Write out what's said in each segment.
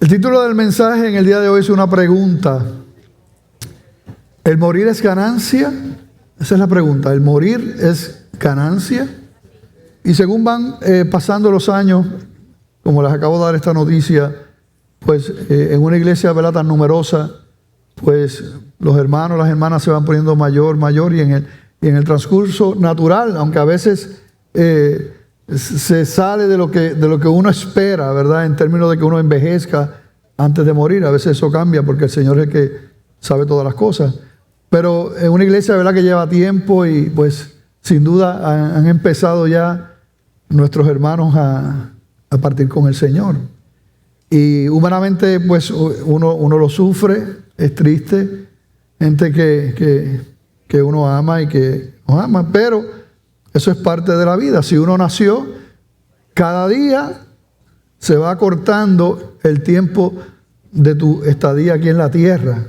El título del mensaje en el día de hoy es una pregunta. ¿El morir es ganancia? Esa es la pregunta. ¿El morir es ganancia? Y según van pasando los años, como les acabo de dar esta noticia, pues en una iglesia, ¿verdad?, tan numerosa, pues los hermanos, las hermanas se van poniendo mayor, y en el transcurso natural, aunque a veces se sale de lo que uno espera, ¿verdad?, en términos de que uno envejezca antes de morir. A veces eso cambia porque el Señor es el que sabe todas las cosas. Pero en una iglesia, ¿verdad?, que lleva tiempo y pues sin duda han empezado ya nuestros hermanos a partir con el Señor. Y humanamente pues uno lo sufre, es triste, gente que uno ama y que nos ama, pero eso es parte de la vida. Si uno nació, cada día se va acortando el tiempo de tu estadía aquí en la tierra.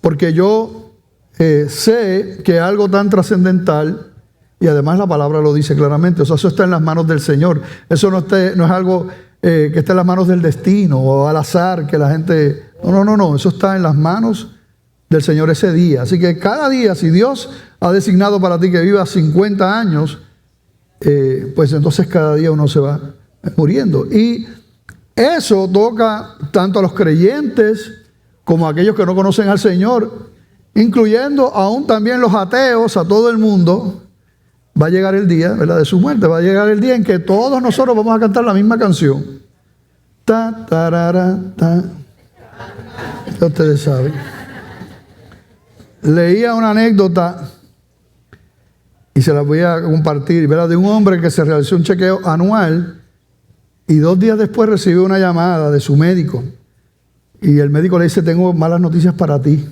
Porque yo sé que algo tan trascendental, y además la palabra lo dice claramente, o sea, eso está en las manos del Señor. Eso no es algo que está en las manos del destino o al azar, que la gente... No, eso está en las manos del Señor ese día. Así que cada día, si Dios ha designado para ti que vivas 50 años, pues entonces cada día uno se va muriendo. Y eso toca tanto a los creyentes como a aquellos que no conocen al Señor, incluyendo aún también los ateos, a todo el mundo. Va a llegar el día, ¿verdad?, de su muerte. Va a llegar el día en que todos nosotros vamos a cantar la misma canción. Ta, tarara, ta. Ya ustedes saben. Leía una anécdota y se la voy a compartir, ¿verdad?, de un hombre que se realizó un chequeo anual y 2 días después recibió una llamada de su médico. Y el médico le dice: tengo malas noticias para ti.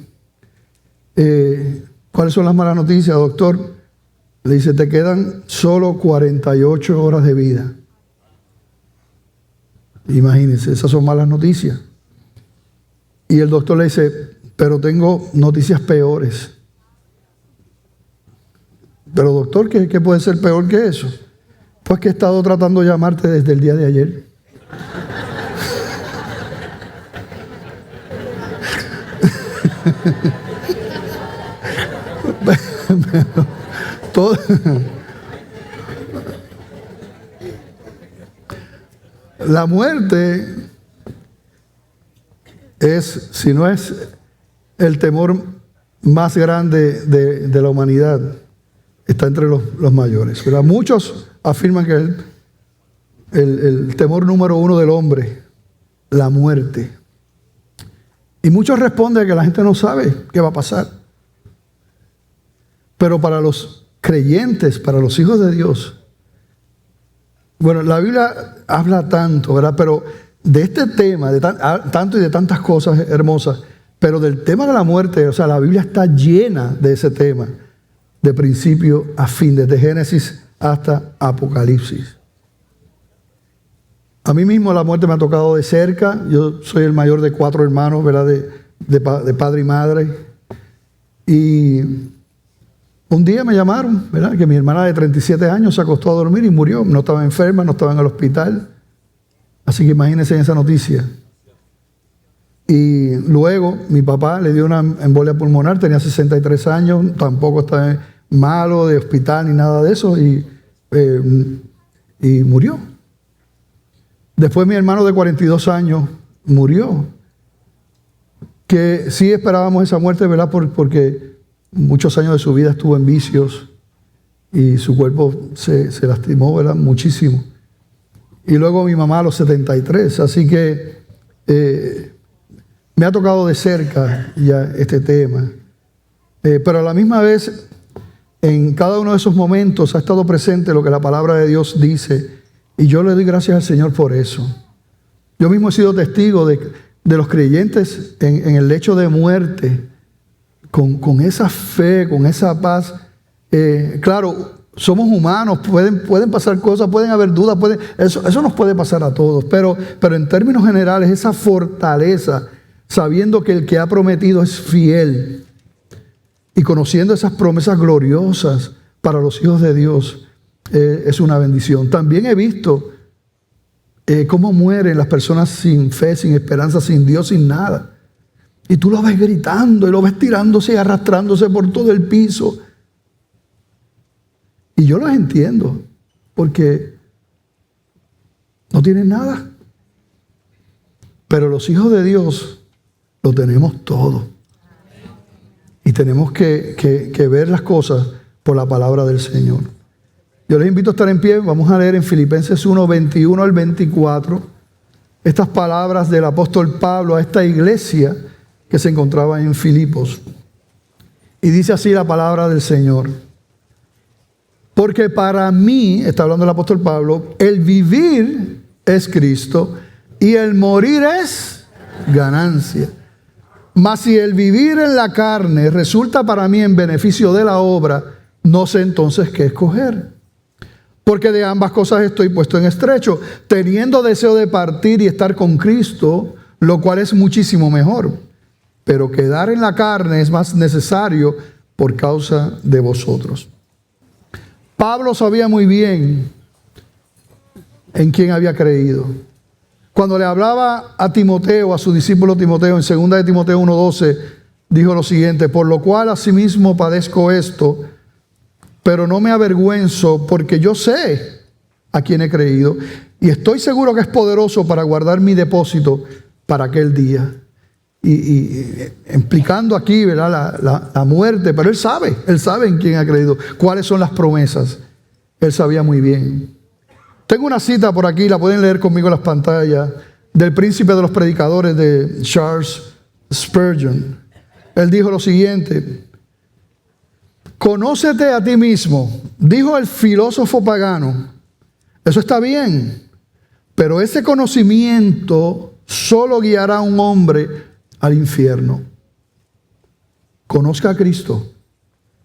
¿Cuáles son las malas noticias, doctor? Le dice: te quedan solo 48 horas de vida. Imagínense, esas son malas noticias. Y el doctor le dice: pero tengo noticias peores. Pero doctor, ¿qué puede ser peor que eso? Pues que he estado tratando de llamarte desde el día de ayer. La muerte es, si no es el temor más grande de la humanidad, está entre los mayores, ¿verdad? Muchos afirman que es el temor número 1 del hombre, la muerte. Y muchos responden que la gente no sabe qué va a pasar. Pero para los creyentes, para los hijos de Dios, bueno, la Biblia habla tanto, ¿verdad? Pero de este tema, tanto y de tantas cosas hermosas, pero del tema de la muerte, o sea, la Biblia está llena de ese tema, de principio a fin, desde Génesis hasta Apocalipsis. A mí mismo la muerte me ha tocado de cerca. Yo soy el mayor de 4 hermanos, ¿verdad?, de padre y madre. Y un día me llamaron, ¿verdad?, que mi hermana de 37 años se acostó a dormir y murió. No estaba enferma, no estaba en el hospital. Así que imagínense esa noticia. Y luego mi papá le dio una embolia pulmonar, tenía 63 años, tampoco estaba malo de hospital ni nada de eso, y murió. Después mi hermano de 42 años murió. Que sí esperábamos esa muerte, ¿verdad?, porque muchos años de su vida estuvo en vicios y su cuerpo se lastimó, ¿verdad?, muchísimo. Y luego mi mamá a los 73. Así que me ha tocado de cerca ya este tema. Pero a la misma vez, en cada uno de esos momentos ha estado presente lo que la palabra de Dios dice Y yo le doy gracias al Señor por eso. Yo mismo he sido testigo de los creyentes en el lecho de muerte, con esa fe, con esa paz. Claro, somos humanos, pueden pasar cosas, pueden haber dudas, eso nos puede pasar a todos, pero en términos generales, esa fortaleza, sabiendo que el que ha prometido es fiel y conociendo esas promesas gloriosas para los hijos de Dios, es una bendición. También he visto cómo mueren las personas sin fe, sin esperanza, sin Dios, sin nada. Y tú lo ves gritando y lo ves tirándose y arrastrándose por todo el piso. Y yo los entiendo, porque no tienen nada. Pero los hijos de Dios lo tenemos todo. Y tenemos que ver las cosas por la palabra del Señor. Yo les invito a estar en pie. Vamos a leer en Filipenses 1, 21 al 24, estas palabras del apóstol Pablo a esta iglesia que se encontraba en Filipos. Y dice así la palabra del Señor. Porque para mí, está hablando el apóstol Pablo, el vivir es Cristo y el morir es ganancia. Mas si el vivir en la carne resulta para mí en beneficio de la obra, no sé entonces qué escoger. Porque de ambas cosas estoy puesto en estrecho, teniendo deseo de partir y estar con Cristo, lo cual es muchísimo mejor. Pero quedar en la carne es más necesario por causa de vosotros. Pablo sabía muy bien en quién había creído. Cuando le hablaba a Timoteo, a su discípulo Timoteo, en 2 de Timoteo 1:12, dijo lo siguiente: por lo cual asimismo padezco esto, pero no me avergüenzo, porque yo sé a quién he creído y estoy seguro que es poderoso para guardar mi depósito para aquel día. Y implicando aquí, ¿verdad?, la muerte, pero él sabe en quién ha creído, cuáles son las promesas. Él sabía muy bien. Tengo una cita por aquí, la pueden leer conmigo en las pantallas, del príncipe de los predicadores de Charles Spurgeon. Él dijo lo siguiente: conócete a ti mismo, dijo el filósofo pagano. Eso está bien, pero ese conocimiento solo guiará a un hombre al infierno. Conozca a Cristo,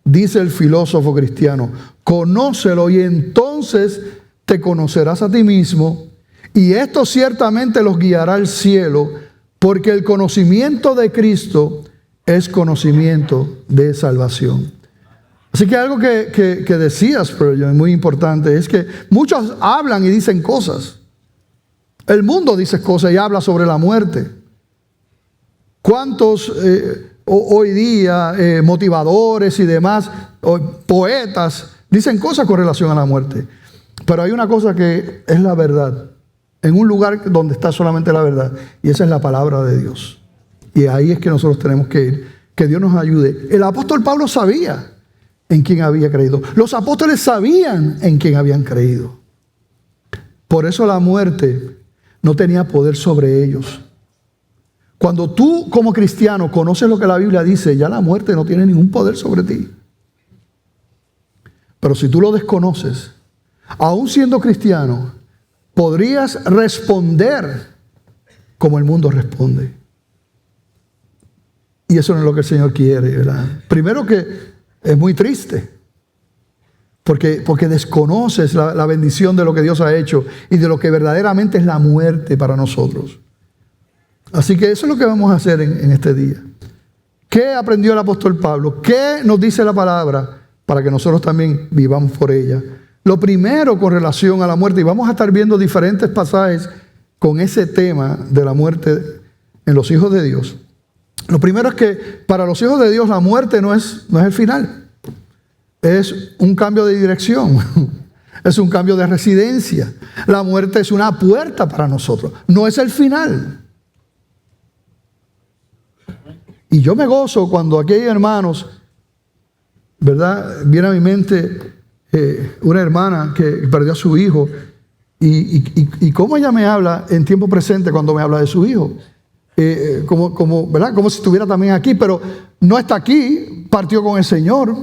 dice el filósofo cristiano. Conócelo y entonces te conocerás a ti mismo, y esto ciertamente los guiará al cielo, porque el conocimiento de Cristo es conocimiento de salvación. Así que algo que decía Spurgeon, muy importante, es que muchos hablan y dicen cosas. El mundo dice cosas y habla sobre la muerte. ¿Cuántos hoy día motivadores y demás, poetas, dicen cosas con relación a la muerte? Pero hay una cosa que es la verdad, en un lugar donde está solamente la verdad, y esa es la palabra de Dios. Y ahí es que nosotros tenemos que ir, que Dios nos ayude. El apóstol Pablo sabía en quién había creído. Los apóstoles sabían en quién habían creído. Por eso la muerte no tenía poder sobre ellos. Cuando tú como cristiano conoces lo que la Biblia dice, ya la muerte no tiene ningún poder sobre ti. Pero si tú lo desconoces, aún siendo cristiano, podrías responder como el mundo responde. Y eso no es lo que el Señor quiere, ¿verdad? Primero que es muy triste, porque desconoces la bendición de lo que Dios ha hecho y de lo que verdaderamente es la muerte para nosotros. Así que eso es lo que vamos a hacer en este día. ¿Qué aprendió el apóstol Pablo? ¿Qué nos dice la palabra para que nosotros también vivamos por ella? Lo primero con relación a la muerte, y vamos a estar viendo diferentes pasajes con ese tema de la muerte en los hijos de Dios. Lo primero es que para los hijos de Dios la muerte no es el final. Es un cambio de dirección. Es un cambio de residencia. La muerte es una puerta para nosotros. No es el final. Y yo me gozo cuando aquí hay hermanos, ¿verdad? Viene a mi mente una hermana que perdió a su hijo. Y cómo ella me habla en tiempo presente cuando me habla de su hijo. ¿Verdad? Como si estuviera también aquí, pero no está aquí, partió con el Señor.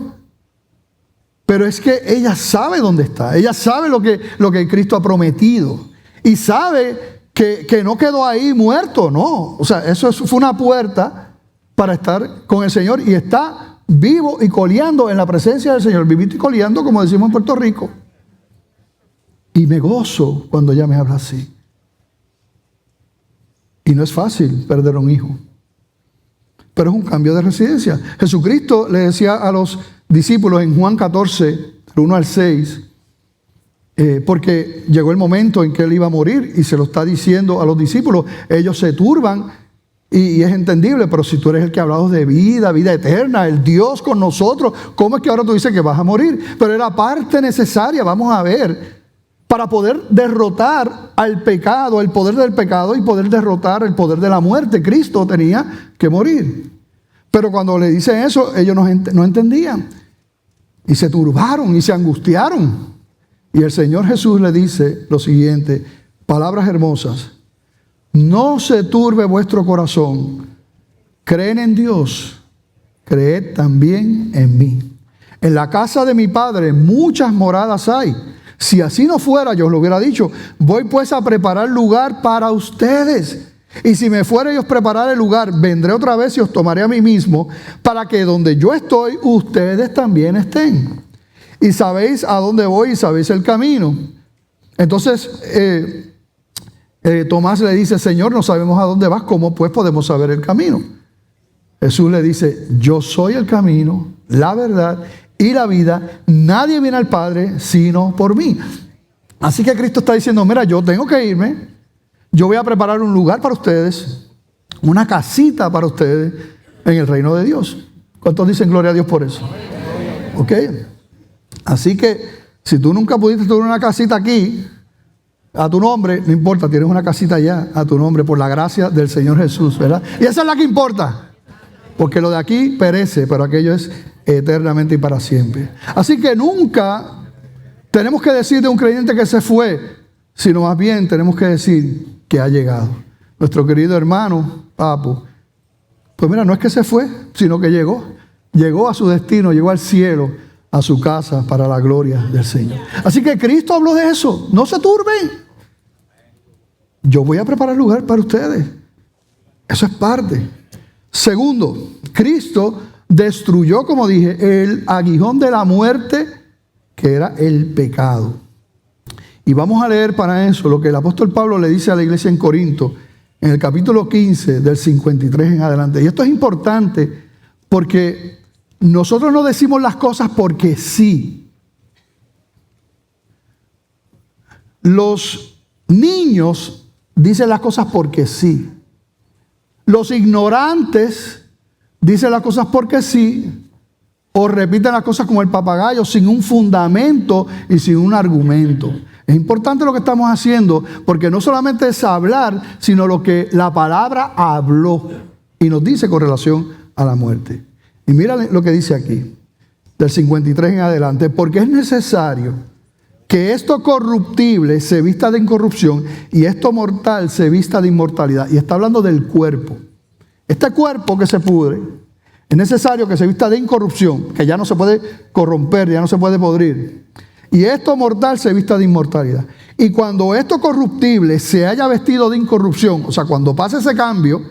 Pero es que ella sabe dónde está. Ella sabe lo que Cristo ha prometido. Y sabe que no quedó ahí muerto, no. O sea, eso fue una puerta para estar con el Señor. Y está vivo y coleando en la presencia del Señor. Vivito y coleando, como decimos en Puerto Rico. Y me gozo cuando ella me habla así. Y no es fácil perder un hijo. Pero es un cambio de residencia. Jesucristo le decía a los discípulos en Juan 14, del 1 al 6, porque llegó el momento en que él iba a morir y se lo está diciendo a los discípulos. Ellos se turban y es entendible, pero si tú eres el que ha hablado de vida eterna, el Dios con nosotros, ¿cómo es que ahora tú dices que vas a morir? Pero era parte necesaria, vamos a ver, para poder derrotar al pecado, el poder del pecado y poder derrotar el poder de la muerte. Cristo tenía que morir. Pero cuando le dicen eso, ellos no entendían. Y se turbaron y se angustiaron. Y el Señor Jesús le dice lo siguiente, palabras hermosas. No se turbe vuestro corazón. Creen en Dios. Creed también en mí. En la casa de mi Padre muchas moradas hay. Si así no fuera, yo os lo hubiera dicho. Voy pues a preparar lugar para ustedes. Y si me fuera y os preparar el lugar, vendré otra vez y os tomaré a mí mismo, para que donde yo estoy, ustedes también estén. Y sabéis a dónde voy y sabéis el camino. Entonces, Tomás le dice, Señor, no sabemos a dónde vas, ¿cómo pues podemos saber el camino? Jesús le dice, yo soy el camino, la verdad y la vida. Nadie viene al Padre sino por mí. Así que Cristo está diciendo, mira, yo tengo que irme. Yo voy a preparar un lugar para ustedes, una casita para ustedes en el reino de Dios. ¿Cuántos dicen gloria a Dios por eso? ¿Ok? Así que si tú nunca pudiste tener una casita aquí a tu nombre, no importa, tienes una casita allá a tu nombre por la gracia del Señor Jesús, ¿verdad? Y esa es la que importa, porque lo de aquí perece, pero aquello es eternamente y para siempre. Así que nunca tenemos que decir de un creyente que se fue, sino más bien tenemos que decir que ha llegado. Nuestro querido hermano, Papo, pues mira, no es que se fue, sino que llegó a su destino, llegó al cielo, a su casa, para la gloria del Señor. Así que Cristo habló de eso, no se turben. Yo voy a preparar lugar para ustedes. Eso es parte. Segundo, Cristo destruyó, como dije, el aguijón de la muerte, que era el pecado. Y vamos a leer para eso lo que el apóstol Pablo le dice a la iglesia en Corinto, en el capítulo 15, del 53 en adelante. Y esto es importante porque nosotros no decimos las cosas porque sí. Los niños dicen las cosas porque sí. Los ignorantes dicen las cosas porque sí. O repiten las cosas como el papagayo, sin un fundamento y sin un argumento. Es importante lo que estamos haciendo, porque no solamente es hablar, sino lo que la palabra habló y nos dice con relación a la muerte. Y mira lo que dice aquí, del 53 en adelante, porque es necesario que esto corruptible se vista de incorrupción y esto mortal se vista de inmortalidad. Y está hablando del cuerpo. Este cuerpo que se pudre, es necesario que se vista de incorrupción, que ya no se puede corromper, ya no se puede podrir. Y esto mortal se vista de inmortalidad. Y cuando esto corruptible se haya vestido de incorrupción, o sea, cuando pase ese cambio,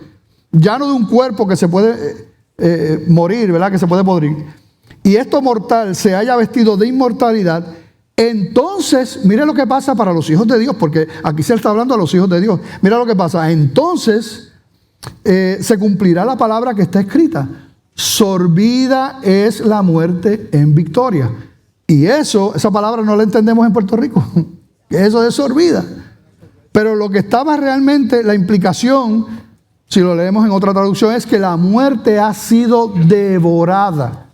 ya no de un cuerpo que se puede morir, ¿verdad? Que se puede podrir. Y esto mortal se haya vestido de inmortalidad, entonces, mire lo que pasa para los hijos de Dios, porque aquí se está hablando a los hijos de Dios. Mira lo que pasa. Entonces se cumplirá la palabra que está escrita. Sorbida es la muerte en victoria. Y esa palabra no la entendemos en Puerto Rico. Eso es sorbida. Pero lo que estaba realmente, la implicación, si lo leemos en otra traducción, es que la muerte ha sido devorada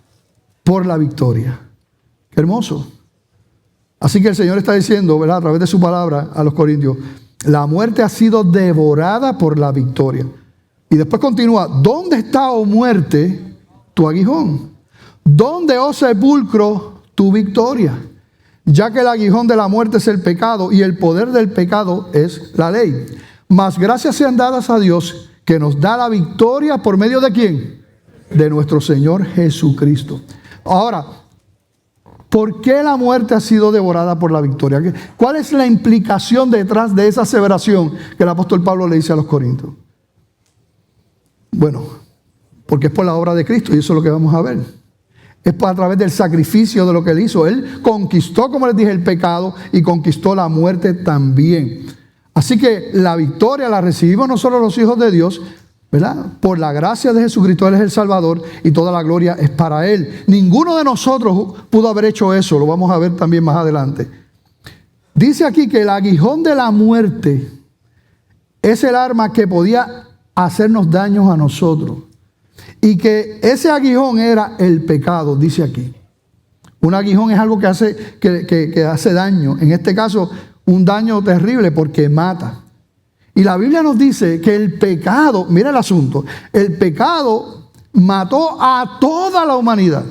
por la victoria. Qué hermoso. Así que el Señor está diciendo, ¿verdad?, a través de su palabra a los corintios, la muerte ha sido devorada por la victoria. Y después continúa, ¿dónde está, oh muerte, tu aguijón? ¿Dónde, oh sepulcro, tu victoria? Ya que el aguijón de la muerte es el pecado y el poder del pecado es la ley. Mas gracias sean dadas a Dios que nos da la victoria por medio de ¿quién? De nuestro Señor Jesucristo. Ahora, ¿Por qué la muerte ha sido devorada por la victoria? ¿Cuál es la implicación detrás de esa aseveración que el apóstol Pablo le dice a los Corintios? Bueno, porque es por la obra de Cristo y eso es lo que vamos a ver. Es a través del sacrificio de lo que Él hizo. Él conquistó, como les dije, el pecado y conquistó la muerte también. Así que la victoria la recibimos nosotros los hijos de Dios, ¿verdad? Por la gracia de Jesucristo. Él es el Salvador y toda la gloria es para Él. Ninguno de nosotros pudo haber hecho eso. Lo vamos a ver también más adelante. Dice aquí que el aguijón de la muerte es el arma que podía hacernos daños a nosotros. Y que ese aguijón era el pecado, dice aquí. Un aguijón es algo que hace daño. En este caso, un daño terrible porque mata. Y la Biblia nos dice que el pecado, mira el asunto, el pecado mató a toda la humanidad.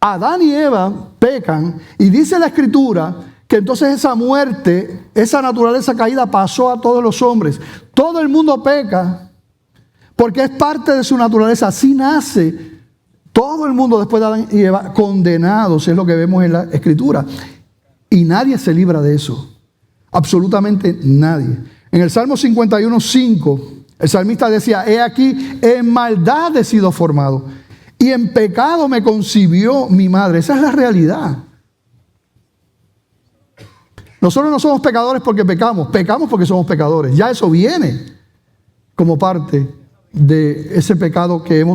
Adán y Eva pecan y dice la Escritura que entonces esa muerte, esa naturaleza caída pasó a todos los hombres. Todo el mundo peca porque es parte de su naturaleza. Así nace todo el mundo después de Adán y Eva condenados, es lo que vemos en la Escritura. Y nadie se libra de eso. Absolutamente nadie. En el Salmo 51:5, el salmista decía: he aquí, en maldad he sido formado, y en pecado me concibió mi madre. Esa es la realidad. Nosotros no somos pecadores porque pecamos porque somos pecadores. Ya eso viene como parte de ese pecado que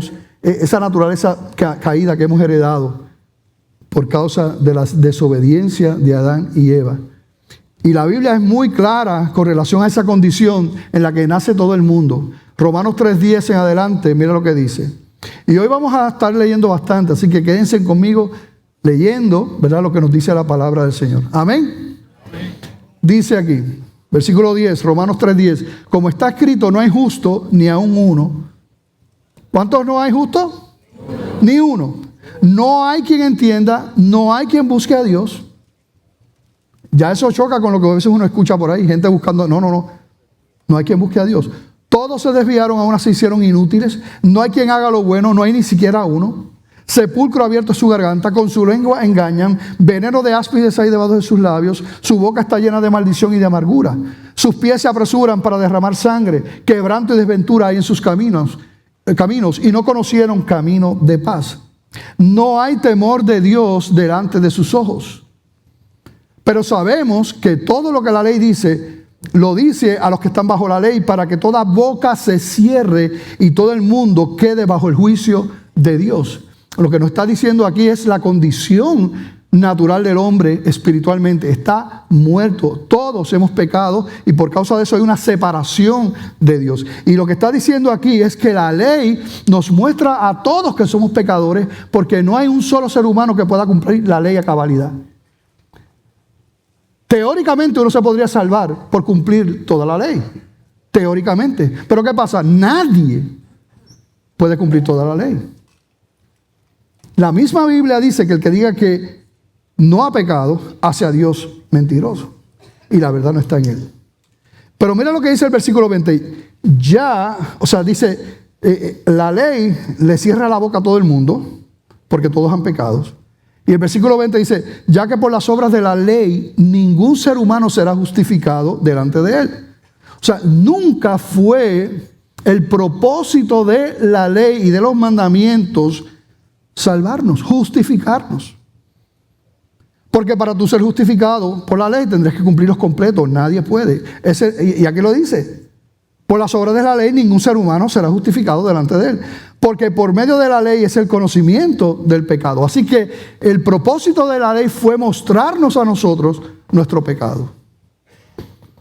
esa naturaleza caída que hemos heredado por causa de la desobediencia de Adán y Eva. Y la Biblia es muy clara con relación a esa condición en la que nace todo el mundo. Romanos 3:10 en adelante, mira lo que dice. Y hoy vamos a estar leyendo bastante, así que quédense conmigo leyendo, ¿verdad?, lo que nos dice la palabra del Señor. Amén. Amén. Dice aquí, versículo 10, Romanos 3:10. Como está escrito, no hay justo ni aun uno. ¿Cuántos no hay justos? Ni uno. No hay quien entienda, no hay quien busque a Dios. Ya eso choca con lo que a veces uno escucha por ahí, gente buscando. No hay quien busque a Dios. Todos se desviaron, aún se hicieron inútiles. No hay quien haga lo bueno, no hay ni siquiera uno. Sepulcro abierto es su garganta, con su lengua engañan. Veneno de áspides hay debajo de sus labios. Su boca está llena de maldición y de amargura. Sus pies se apresuran para derramar sangre. Quebranto y desventura hay en sus caminos, y no conocieron camino de paz. No hay temor de Dios delante de sus ojos. Pero sabemos que todo lo que la ley dice, lo dice a los que están bajo la ley, para que toda boca se cierre y todo el mundo quede bajo el juicio de Dios. Lo que nos está diciendo aquí es la condición natural del hombre espiritualmente. Está muerto. Todos hemos pecado y por causa de eso hay una separación de Dios. Y lo que está diciendo aquí es que la ley nos muestra a todos que somos pecadores, porque no hay un solo ser humano que pueda cumplir la ley a cabalidad. Teóricamente uno se podría salvar por cumplir toda la ley. Teóricamente. Pero ¿qué pasa? Nadie puede cumplir toda la ley. La misma Biblia dice que el que diga que no ha pecado hace a Dios mentiroso. Y la verdad no está en él. Pero mira lo que dice el versículo 20. Dice, la ley le cierra la boca a todo el mundo, porque todos han pecado. Y el versículo 20 dice: ya que por las obras de la ley ningún ser humano será justificado delante de él. O sea, nunca fue el propósito de la ley y de los mandamientos salvarnos, justificarnos. Porque para tú ser justificado por la ley tendrás que cumplirlos completos. Nadie puede. Y aquí lo dice: por las obras de la ley ningún ser humano será justificado delante de él. Porque por medio de la ley es el conocimiento del pecado. Así que el propósito de la ley fue mostrarnos a nosotros nuestro pecado.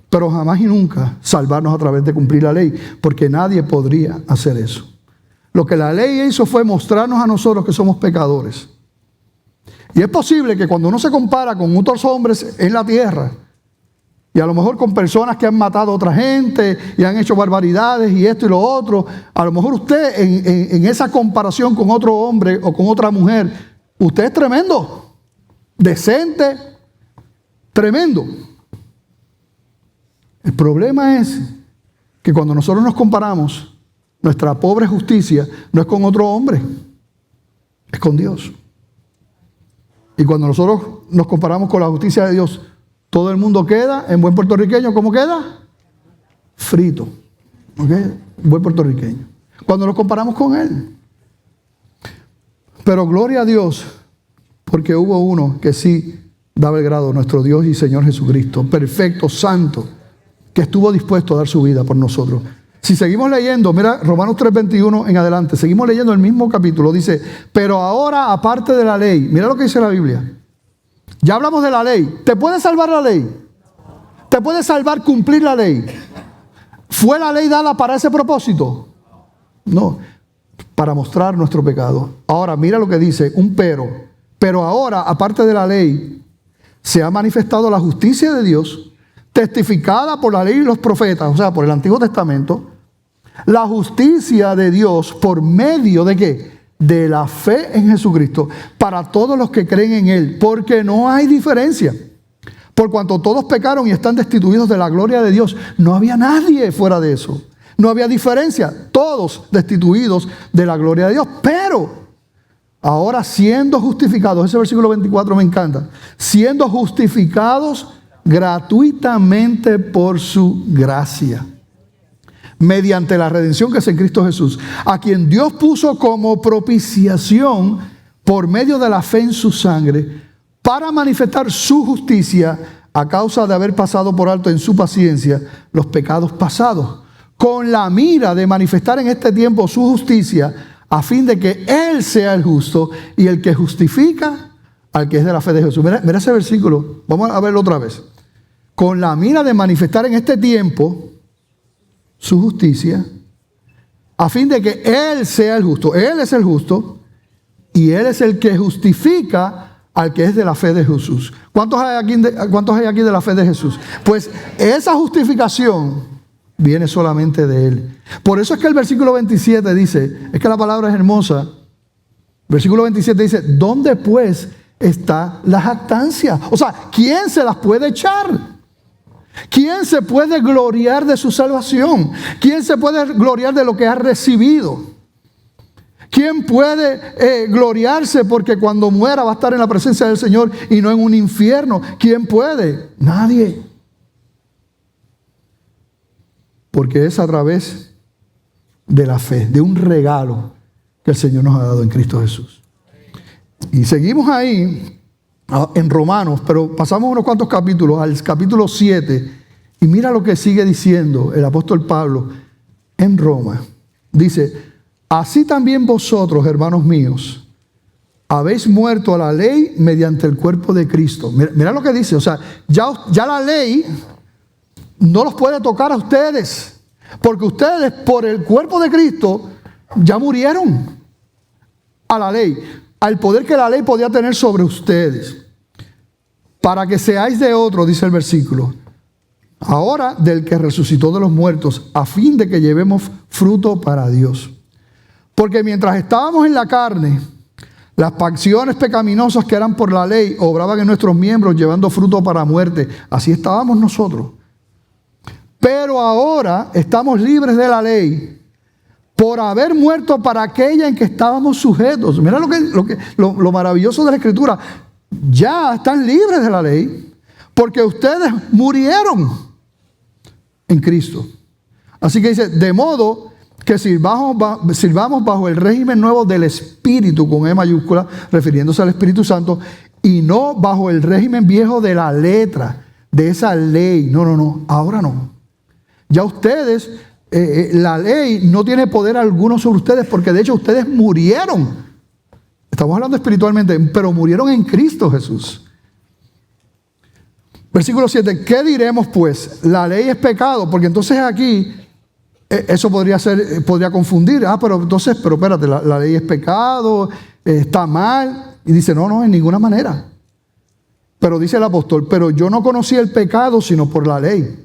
Pero jamás y nunca salvarnos a través de cumplir la ley, porque nadie podría hacer eso. Lo que la ley hizo fue mostrarnos a nosotros que somos pecadores. Y es posible que cuando uno se compara con otros hombres en la tierra, y a lo mejor con personas que han matado a otra gente y han hecho barbaridades y esto y lo otro, a lo mejor usted en esa comparación con otro hombre o con otra mujer, usted es tremendo, decente, tremendo. El problema es que cuando nosotros nos comparamos, nuestra pobre justicia no es con otro hombre, es con Dios. Y cuando nosotros nos comparamos con la justicia de Dios, todo el mundo queda, en buen puertorriqueño, ¿cómo queda? Frito. ¿Ok? Buen puertorriqueño. Cuando nos comparamos con Él. Pero gloria a Dios, porque hubo uno que sí daba el grado, nuestro Dios y Señor Jesucristo, perfecto, santo, que estuvo dispuesto a dar su vida por nosotros. Si seguimos leyendo, mira Romanos 3:21 en adelante, seguimos leyendo el mismo capítulo, dice, pero ahora aparte de la ley, mira lo que dice la Biblia. Ya hablamos de la ley. ¿Te puede salvar la ley? ¿Te puede salvar cumplir la ley? ¿Fue la ley dada para ese propósito? No, para mostrar nuestro pecado. Ahora, mira lo que dice, un pero. Pero ahora, aparte de la ley, se ha manifestado la justicia de Dios, testificada por la ley y los profetas, o sea, por el Antiguo Testamento, la justicia de Dios por medio de ¿qué? De la fe en Jesucristo, para todos los que creen en Él, porque no hay diferencia. Por cuanto todos pecaron y están destituidos de la gloria de Dios, no había nadie fuera de eso. No había diferencia, todos destituidos de la gloria de Dios. Pero ahora siendo justificados, ese versículo 24 me encanta, siendo justificados gratuitamente por su gracia, mediante la redención que es en Cristo Jesús, a quien Dios puso como propiciación por medio de la fe en su sangre, para manifestar su justicia a causa de haber pasado por alto en su paciencia los pecados pasados, con la mira de manifestar en este tiempo su justicia, a fin de que Él sea el justo y el que justifica al que es de la fe de Jesús. Mira ese versículo, vamos a verlo otra vez. Con la mira de manifestar en este tiempo su justicia, a fin de que Él sea el justo. Él es el justo y Él es el que justifica al que es de la fe de Jesús. ¿Cuántos hay aquí de la fe de Jesús? Pues esa justificación viene solamente de Él. Por eso es que el versículo 27 dice, es que la palabra es hermosa. Versículo 27 dice, ¿dónde pues está la jactancia? O sea, ¿quién se las puede echar? ¿Quién se puede gloriar de su salvación? ¿Quién se puede gloriar de lo que ha recibido? ¿Quién puede gloriarse porque cuando muera va a estar en la presencia del Señor y no en un infierno? ¿Quién puede? Nadie. Porque es a través de la fe, de un regalo que el Señor nos ha dado en Cristo Jesús. Y seguimos ahí en Romanos, pero pasamos unos cuantos capítulos, al capítulo 7, y mira lo que sigue diciendo el apóstol Pablo en Roma. Dice, así también vosotros, hermanos míos, habéis muerto a la ley mediante el cuerpo de Cristo. Mira lo que dice, o sea, ya la ley no los puede tocar a ustedes, porque ustedes por el cuerpo de Cristo ya murieron a la ley, al poder que la ley podía tener sobre ustedes, para que seáis de otro, dice el versículo, ahora del que resucitó de los muertos, a fin de que llevemos fruto para Dios. Porque mientras estábamos en la carne, las pasiones pecaminosas que eran por la ley obraban en nuestros miembros, llevando fruto para muerte. Así estábamos nosotros. Pero ahora estamos libres de la ley, por haber muerto para aquella en que estábamos sujetos. Mira lo maravilloso de la Escritura. Ya están libres de la ley, porque ustedes murieron en Cristo. Así que dice, de modo que sirvamos bajo el régimen nuevo del Espíritu, con E mayúscula, refiriéndose al Espíritu Santo, y no bajo el régimen viejo de la letra, de esa ley. No, ahora no. Ya ustedes, la ley no tiene poder alguno sobre ustedes, porque de hecho ustedes murieron. Estamos hablando espiritualmente, pero murieron en Cristo Jesús. Versículo 7, ¿qué diremos pues? La ley es pecado, porque entonces aquí eso podría confundir. Pero espérate, la ley es pecado, está mal. Y dice, no, en ninguna manera. Pero dice el apóstol, pero yo no conocí el pecado sino por la ley.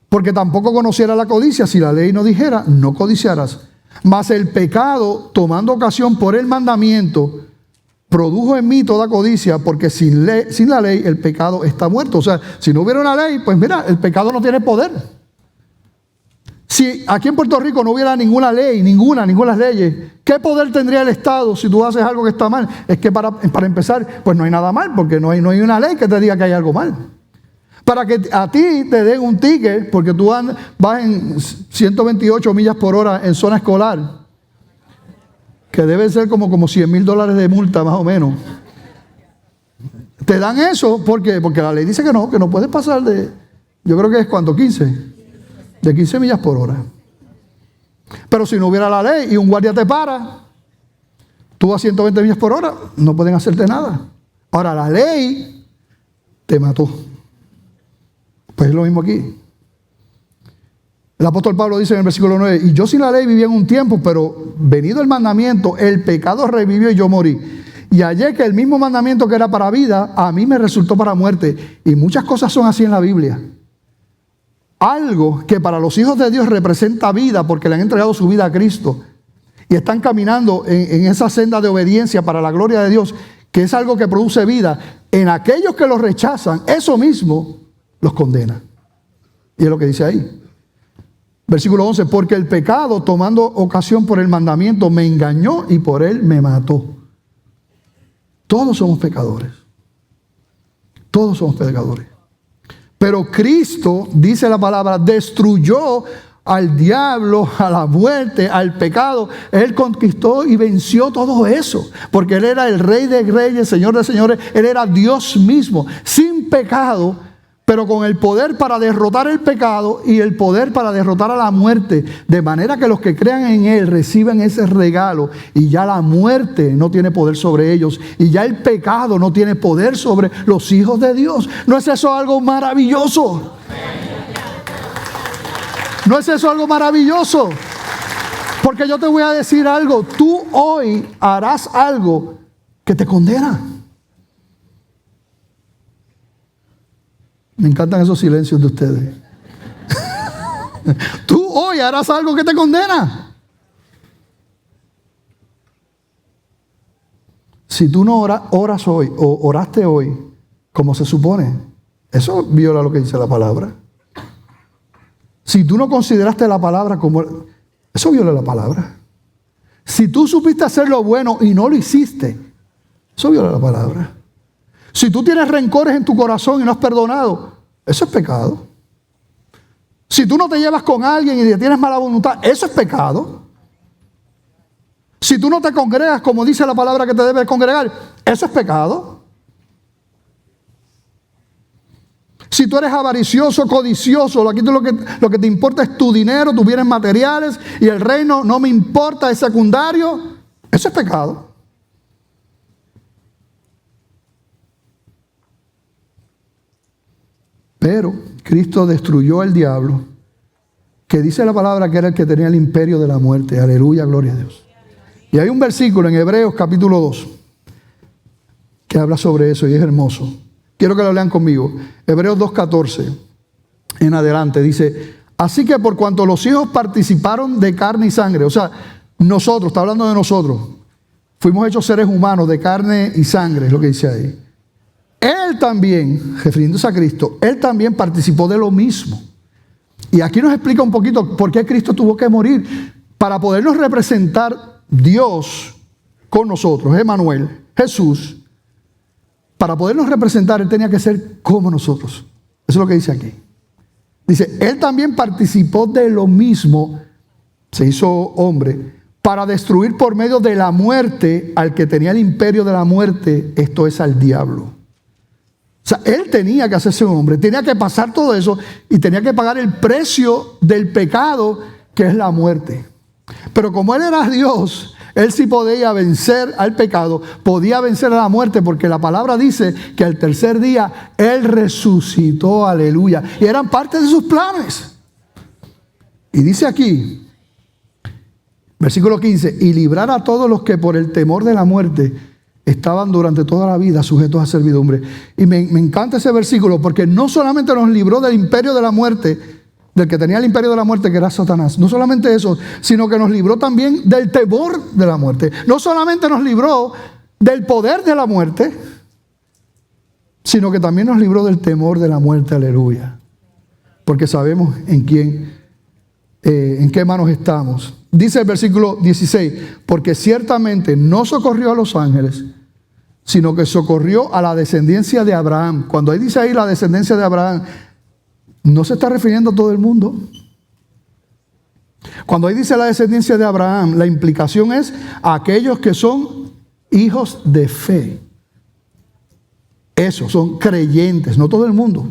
Porque tampoco conociera la codicia si la ley no dijera, no codiciarás. Mas el pecado, tomando ocasión por el mandamiento, produjo en mí toda codicia, porque sin la ley el pecado está muerto. O sea, si no hubiera una ley, pues mira, el pecado no tiene poder. Si aquí en Puerto Rico no hubiera ninguna ley, ninguna leyes, ¿qué poder tendría el Estado si tú haces algo que está mal? Es que para empezar, pues no hay nada mal, porque no hay una ley que te diga que hay algo mal. Para que a ti te den un ticket, porque tú vas en 128 millas por hora en zona escolar, que debe ser como $100,000 de multa más o menos. Te dan eso, ¿por qué? Porque la ley dice que no puedes pasar yo creo que es ¿cuánto? 15. De 15 millas por hora. Pero si no hubiera la ley y un guardia te para, tú vas a 120 millas por hora, no pueden hacerte nada. Ahora, la ley te mató. Pues es lo mismo aquí. El apóstol Pablo dice en el versículo 9, y yo sin la ley vivía en un tiempo, pero venido el mandamiento, el pecado revivió y yo morí. Y hallé que el mismo mandamiento que era para vida, a mí me resultó para muerte. Y muchas cosas son así en la Biblia. Algo que para los hijos de Dios representa vida porque le han entregado su vida a Cristo y están caminando en esa senda de obediencia para la gloria de Dios, que es algo que produce vida, en aquellos que los rechazan, eso mismo los condena. Y es lo que dice ahí. Versículo 11, porque el pecado, tomando ocasión por el mandamiento, me engañó y por él me mató. Todos somos pecadores. Todos somos pecadores. Pero Cristo, dice la palabra, destruyó al diablo, a la muerte, al pecado. Él conquistó y venció todo eso. Porque Él era el Rey de Reyes, Señor de Señores. Él era Dios mismo, sin pecado, pero con el poder para derrotar el pecado y el poder para derrotar a la muerte. De manera que los que crean en Él reciben ese regalo y ya la muerte no tiene poder sobre ellos y ya el pecado no tiene poder sobre los hijos de Dios. ¿No es eso algo maravilloso? ¿No es eso algo maravilloso? Porque yo te voy a decir algo. Tú hoy harás algo que te condena. Me encantan esos silencios de ustedes. Tú hoy harás algo que te condena. Si tú no oras hoy o oraste hoy como se supone, eso viola lo que dice la palabra. Si tú no consideraste la palabra como... Eso viola la palabra. Si tú supiste hacer lo bueno y no lo hiciste, eso viola la palabra. Si tú tienes rencores en tu corazón y no has perdonado, eso es pecado. Si tú no te llevas con alguien y tienes mala voluntad, eso es pecado. Si tú no te congregas como dice la palabra que te debes congregar, eso es pecado. Si tú eres avaricioso, codicioso, aquí lo que te importa es tu dinero, tus bienes materiales y el reino no me importa, es secundario, eso es pecado. Pero Cristo destruyó al diablo, que dice la palabra que era el que tenía el imperio de la muerte. Aleluya, gloria a Dios. Y hay un versículo en Hebreos capítulo 2 que habla sobre eso y es hermoso. Quiero que lo lean conmigo. Hebreos 2:14 en adelante dice, así que por cuanto los hijos participaron de carne y sangre, o sea, nosotros, está hablando de nosotros, fuimos hechos seres humanos de carne y sangre, es lo que dice ahí. Él también, refiriéndose a Cristo, Él también participó de lo mismo. Y aquí nos explica un poquito por qué Cristo tuvo que morir. Para podernos representar Dios con nosotros, Emmanuel, Jesús, para podernos representar, Él tenía que ser como nosotros. Eso es lo que dice aquí. Dice, Él también participó de lo mismo, se hizo hombre, para destruir por medio de la muerte al que tenía el imperio de la muerte, esto es al diablo. O sea, Él tenía que hacerse un hombre, tenía que pasar todo eso y tenía que pagar el precio del pecado, que es la muerte. Pero como Él era Dios, Él sí podía vencer al pecado, podía vencer a la muerte, porque la palabra dice que al tercer día Él resucitó, aleluya. Y eran parte de sus planes. Y dice aquí, versículo 15, y librar a todos los que por el temor de la muerte estaban durante toda la vida sujetos a servidumbre. Y me encanta ese versículo porque no solamente nos libró del imperio de la muerte, del que tenía el imperio de la muerte, que era Satanás. No solamente eso, sino que nos libró también del temor de la muerte. No solamente nos libró del poder de la muerte, sino que también nos libró del temor de la muerte. Aleluya. Porque sabemos en quién en qué manos estamos. Dice el versículo 16, porque ciertamente no socorrió a los ángeles, sino que socorrió a la descendencia de Abraham. Cuando ahí dice ahí la descendencia de Abraham, no se está refiriendo a todo el mundo. Cuando ahí dice la descendencia de Abraham, la implicación es a aquellos que son hijos de fe. Esos son creyentes, no todo el mundo.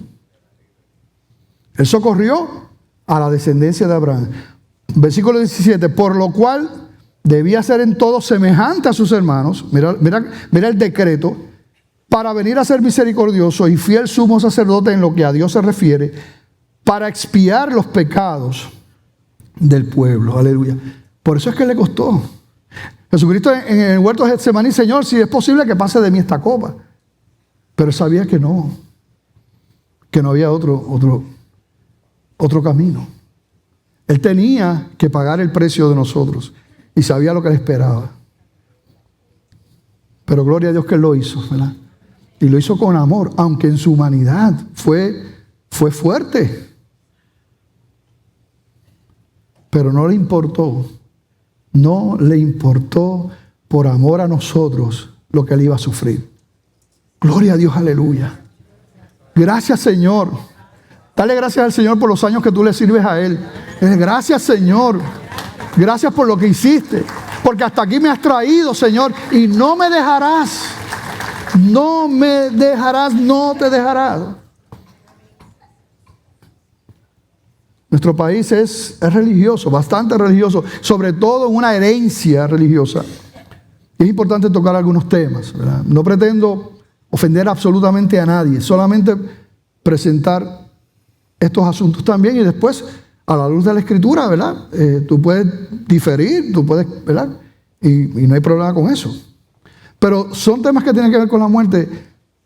Él socorrió a la descendencia de Abraham. Versículo 17, por lo cual debía ser en todo semejante a sus hermanos. Mira el decreto. Para venir a ser misericordioso y fiel sumo sacerdote en lo que a Dios se refiere, para expiar los pecados del pueblo. Aleluya. Por eso es que le costó. Jesucristo en el huerto de Getsemaní, Señor, si es posible que pase de mí esta copa. Pero sabía que no había otro camino. Él tenía que pagar el precio de nosotros y sabía lo que le esperaba. Pero gloria a Dios que Él lo hizo, ¿verdad? Y lo hizo con amor, aunque en su humanidad fue fuerte. Pero no le importó por amor a nosotros lo que Él iba a sufrir. Gloria a Dios, aleluya. Gracias, Señor. Dale gracias al Señor por los años que tú le sirves a Él. Gracias, Señor. Gracias por lo que hiciste. Porque hasta aquí me has traído, Señor. Y no me dejarás. No me dejarás, no te dejarás. Nuestro país es religioso, bastante religioso. Sobre todo en una herencia religiosa. Es importante tocar algunos temas, ¿verdad? No pretendo ofender absolutamente a nadie. Solamente presentar estos asuntos también y después a la luz de la Escritura, ¿verdad? Tú puedes diferir, ¿verdad? Y no hay problema con eso. Pero son temas que tienen que ver con la muerte.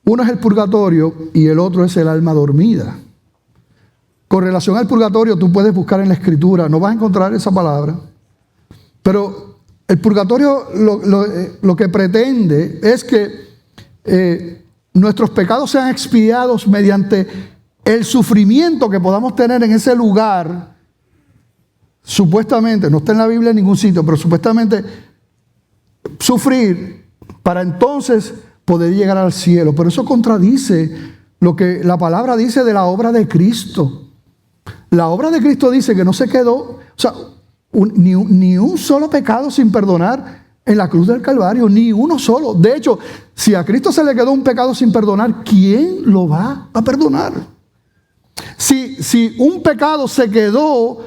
Uno es el purgatorio y el otro es el alma dormida. Con relación al purgatorio, tú puedes buscar en la Escritura, no vas a encontrar esa palabra. Pero el purgatorio lo que pretende es que nuestros pecados sean expiados mediante el sufrimiento que podamos tener en ese lugar, supuestamente, no está en la Biblia en ningún sitio, pero supuestamente sufrir para entonces poder llegar al cielo. Pero eso contradice lo que la palabra dice de la obra de Cristo. La obra de Cristo dice que no se quedó, ni un solo pecado sin perdonar en la cruz del Calvario, ni uno solo. De hecho, si a Cristo se le quedó un pecado sin perdonar, ¿quién lo va a perdonar? Si un pecado se quedó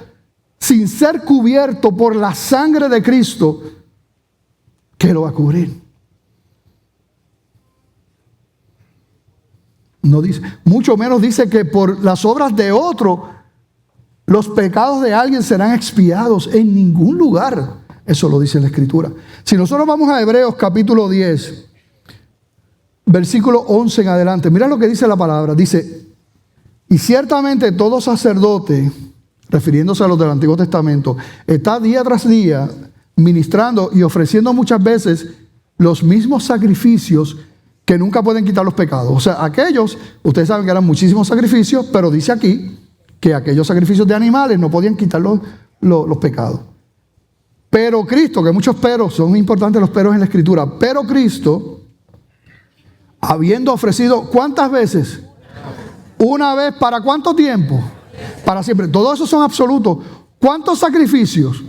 sin ser cubierto por la sangre de Cristo, ¿qué lo va a cubrir? No dice, mucho menos dice que por las obras de otro, los pecados de alguien serán expiados. En ningún lugar. Eso lo dice la Escritura. Si nosotros vamos a Hebreos capítulo 10, versículo 11 en adelante, mira lo que dice la palabra. Dice, y ciertamente todo sacerdote, refiriéndose a los del Antiguo Testamento, está día tras día ministrando y ofreciendo muchas veces los mismos sacrificios que nunca pueden quitar los pecados. O sea, aquellos, ustedes saben que eran muchísimos sacrificios, pero dice aquí que aquellos sacrificios de animales no podían quitar los pecados. Pero Cristo, que muchos peros, son importantes los peros en la Escritura, pero Cristo, habiendo ofrecido, ¿cuántas veces? Una vez, ¿para cuánto tiempo? Para siempre. Todos esos son absolutos. ¿Cuántos sacrificios?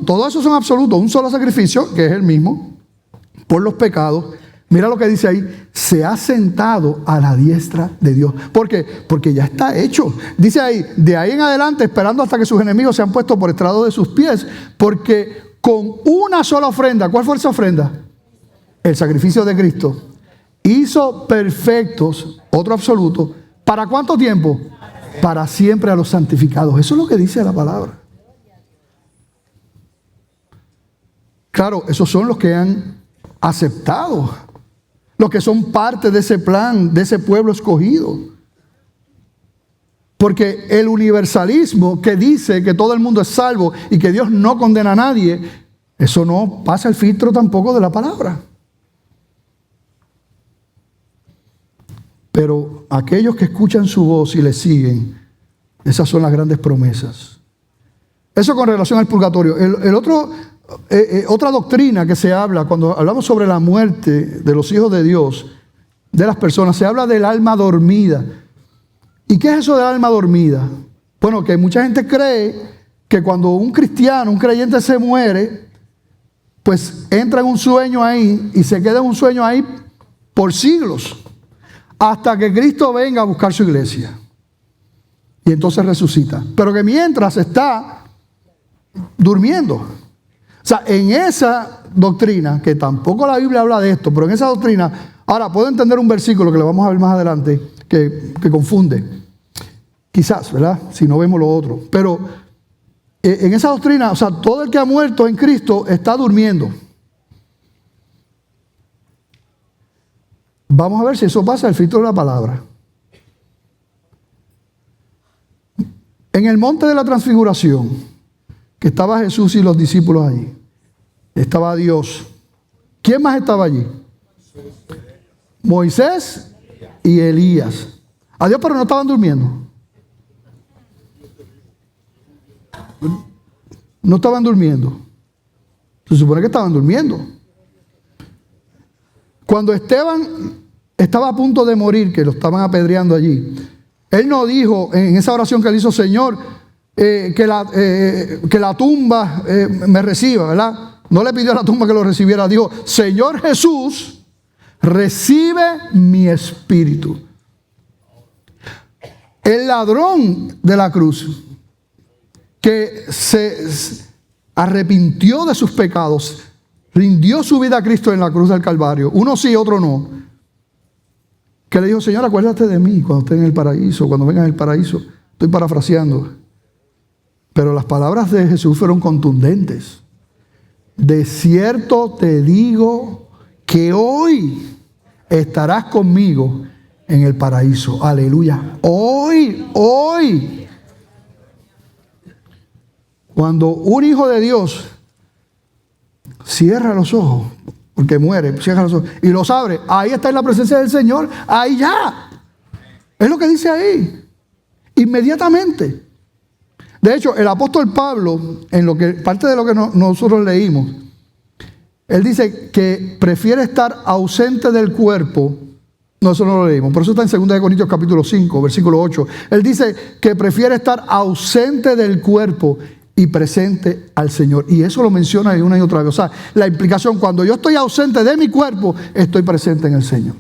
Todos esos son absolutos. Un solo sacrificio, que es el mismo, por los pecados. Mira lo que dice ahí, se ha sentado a la diestra de Dios. ¿Por qué? Porque ya está hecho. Dice ahí, de ahí en adelante, esperando hasta que sus enemigos sean puestos por estrado de sus pies, porque con una sola ofrenda, ¿cuál fue esa ofrenda? El sacrificio de Cristo. Hizo perfectos, otro absoluto, ¿para cuánto tiempo? Para siempre a los santificados. Eso es lo que dice la palabra. Claro, esos son los que han aceptado, los que son parte de ese plan, de ese pueblo escogido. Porque el universalismo que dice que todo el mundo es salvo y que Dios no condena a nadie, eso no pasa el filtro tampoco de la palabra. Pero aquellos que escuchan su voz y le siguen, esas son las grandes promesas. Eso con relación al purgatorio. Otra doctrina que se habla cuando hablamos sobre la muerte de los hijos de Dios, de las personas, se habla del alma dormida. ¿Y qué es eso del alma dormida? Bueno, que mucha gente cree que cuando un cristiano, un creyente se muere, pues entra en un sueño ahí y se queda en un sueño ahí por siglos, hasta que Cristo venga a buscar su iglesia. Y entonces resucita. Pero que mientras está durmiendo. O sea, en esa doctrina, que tampoco la Biblia habla de esto, pero en esa doctrina, ahora puedo entender un versículo que lo vamos a ver más adelante, que confunde. Quizás, ¿verdad? Si no vemos lo otro. Pero en esa doctrina, o sea, todo el que ha muerto en Cristo está durmiendo. Vamos a ver si eso pasa al filtro de la palabra. En el monte de la transfiguración, que estaba Jesús y los discípulos allí, estaba Dios. ¿Quién más estaba allí? Moisés y Elías. Adiós, pero no estaban durmiendo. No estaban durmiendo. Se supone que estaban durmiendo. Cuando Esteban estaba a punto de morir, que lo estaban apedreando allí, él no dijo en esa oración que él hizo: Señor, que la tumba me reciba, ¿verdad? No le pidió a la tumba que lo recibiera. Dijo: Señor Jesús, recibe mi espíritu. El ladrón de la cruz, que se arrepintió de sus pecados, rindió su vida a Cristo en la cruz del Calvario, uno sí, otro no, que le dijo: Señor, acuérdate de mí cuando estés en el paraíso, cuando vengas al paraíso. Estoy parafraseando, pero las palabras de Jesús fueron contundentes. De cierto te digo que hoy estarás conmigo en el paraíso. Aleluya. Hoy. Cuando un hijo de Dios cierra los ojos, porque muere, cierra los ojos y los abre, ahí está en la presencia del Señor, ahí ya. Es lo que dice ahí. Inmediatamente. De hecho, el apóstol Pablo, parte de lo que nosotros leímos, él dice que prefiere estar ausente del cuerpo. Nosotros no lo leímos, por eso está en 2 Corintios capítulo 5, versículo 8. Él dice que prefiere estar ausente del cuerpo y presente al Señor. Y eso lo menciona una y otra vez. O sea, la implicación: cuando yo estoy ausente de mi cuerpo, estoy presente en el Señor.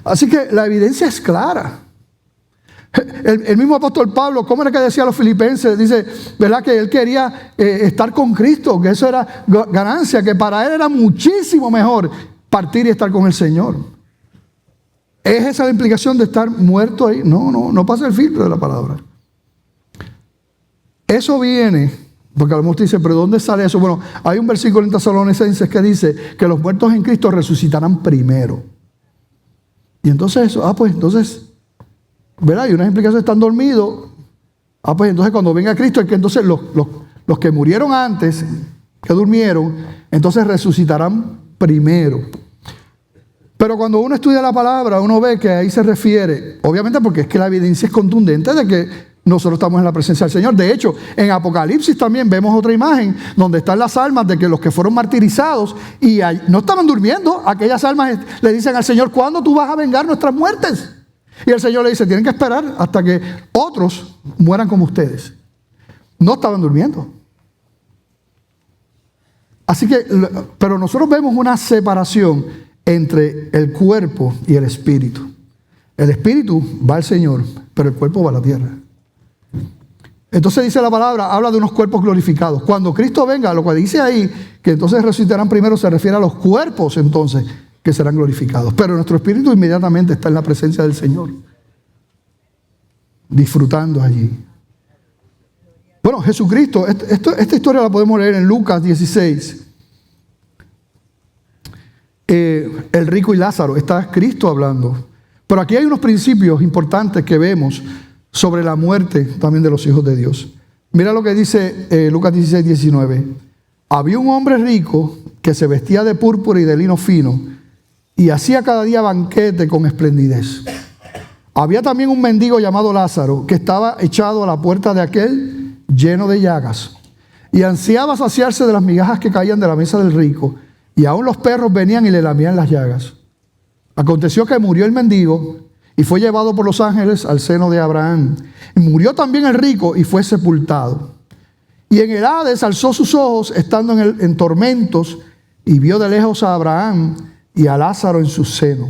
Así que la evidencia es clara. El mismo apóstol Pablo, ¿cómo era que decía a los filipenses? Dice, ¿verdad?, que él quería estar con Cristo, que eso era ganancia, que para él era muchísimo mejor partir y estar con el Señor. ¿Es esa la implicación de estar muerto ahí? No pasa el filtro de la palabra. Eso viene, porque a lo mejor usted dice: ¿pero dónde sale eso? Bueno, hay un versículo en Tesalonicenses que dice que los muertos en Cristo resucitarán primero. Y entonces entonces, ¿verdad? Y unas implicaciones: están dormidos. Pues entonces cuando venga Cristo, es que entonces los que murieron antes, que durmieron, entonces resucitarán primero. Pero cuando uno estudia la palabra, uno ve que ahí se refiere, obviamente porque es que la evidencia es contundente de que nosotros estamos en la presencia del Señor. De hecho, en Apocalipsis también vemos otra imagen donde están las almas de que los que fueron martirizados y no estaban durmiendo. Aquellas almas le dicen al Señor: ¿cuándo tú vas a vengar nuestras muertes? Y el Señor le dice: tienen que esperar hasta que otros mueran como ustedes. No estaban durmiendo. Así que, pero nosotros vemos una separación entre el cuerpo y el espíritu. El espíritu va al Señor, pero el cuerpo va a la tierra. Entonces dice la palabra, habla de unos cuerpos glorificados. Cuando Cristo venga, lo que dice ahí, que entonces resucitarán primero, se refiere a los cuerpos entonces que serán glorificados. Pero nuestro espíritu inmediatamente está en la presencia del Señor, disfrutando allí. Bueno, Jesucristo, esta historia la podemos leer en Lucas 16. El rico y Lázaro, está Cristo hablando. Pero aquí hay unos principios importantes que vemos sobre la muerte también de los hijos de Dios. Mira lo que dice Lucas 16, 19. Había un hombre rico que se vestía de púrpura y de lino fino y hacía cada día banquete con esplendidez. Había también un mendigo llamado Lázaro que estaba echado a la puerta de aquel lleno de llagas, y ansiaba saciarse de las migajas que caían de la mesa del rico, y aún los perros venían y le lamían las llagas. Aconteció que murió el mendigo y fue llevado por los ángeles al seno de Abraham. Y murió también el rico y fue sepultado. Y en el Hades alzó sus ojos estando en tormentos y vio de lejos a Abraham y a Lázaro en su seno.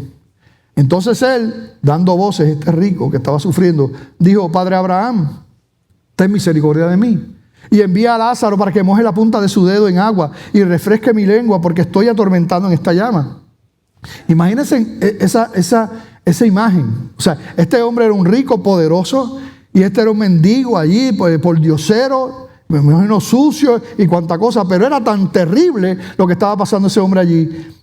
Entonces él, dando voces, este rico que estaba sufriendo, dijo: Padre Abraham, ten misericordia de mí, y envía a Lázaro para que moje la punta de su dedo en agua y refresque mi lengua, porque estoy atormentado en esta llama. Imagínense esa imagen. O sea, este hombre era un rico, poderoso, y este era un mendigo allí, por diosero, me imagino sucio y cuanta cosa, pero era tan terrible lo que estaba pasando ese hombre allí,